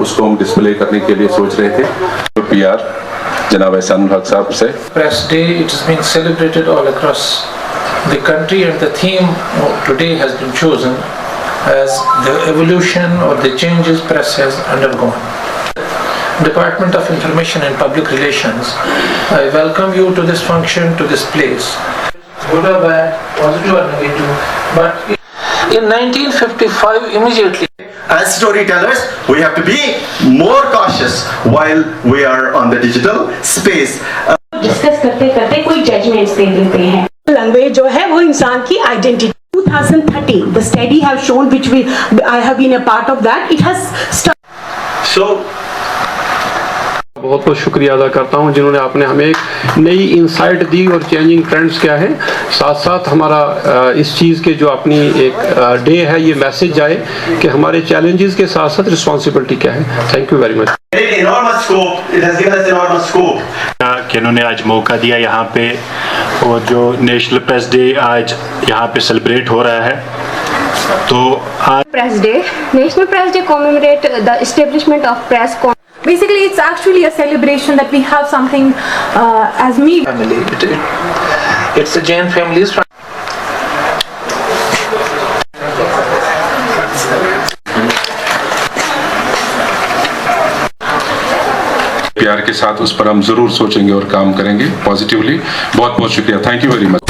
उसको हम डिस्प्ले करने के लिए सोच रहे थे। PR जनाब एहसान हक साहब से Press Day, it has been celebrated all across the country, and the theme today has been chosen as the evolution or the changes press has undergone. Department of Information and Public Relations, I welcome you to this function, to this place. Good or bad, positive or negative, but in 1955 immediately. As storytellers, we have to be more cautious while we are on the digital space. Discuss करते करते कोई judgements दे देते हैं। Language जो है वो इंसान की identity 2013 the study have shown which I have been a part of that, it has So बहुत बहुत शुक्रिया अदा करता हूं जिन्होंने आपने हमें एक नई इंसाइट दी और चेंजिंग ट्रेंड्स क्या है, साथ साथ हमारा इस चीज़ के जो अपनी एक डे है ये मैसेज जाए कि हमारे चैलेंजेस के साथ साथ रिस्पॉन्सिबिलिटी क्या है। Thank you very much. कि उन्होंने आज मौका दिया यहाँ पे, और जो नेशनल प्रेस डे आज यहाँ पे सेलिब्रेट हो रहा है, तो आज Press Day, National Press Day commemorate the establishment of press. Basically, it's actually a celebration that we have something as me. Family, it's the Jain families from PR के साथ उस पर हम जरूर सोचेंगे और काम करेंगे पॉजिटिवली। बहुत बहुत शुक्रिया। Thank you very much.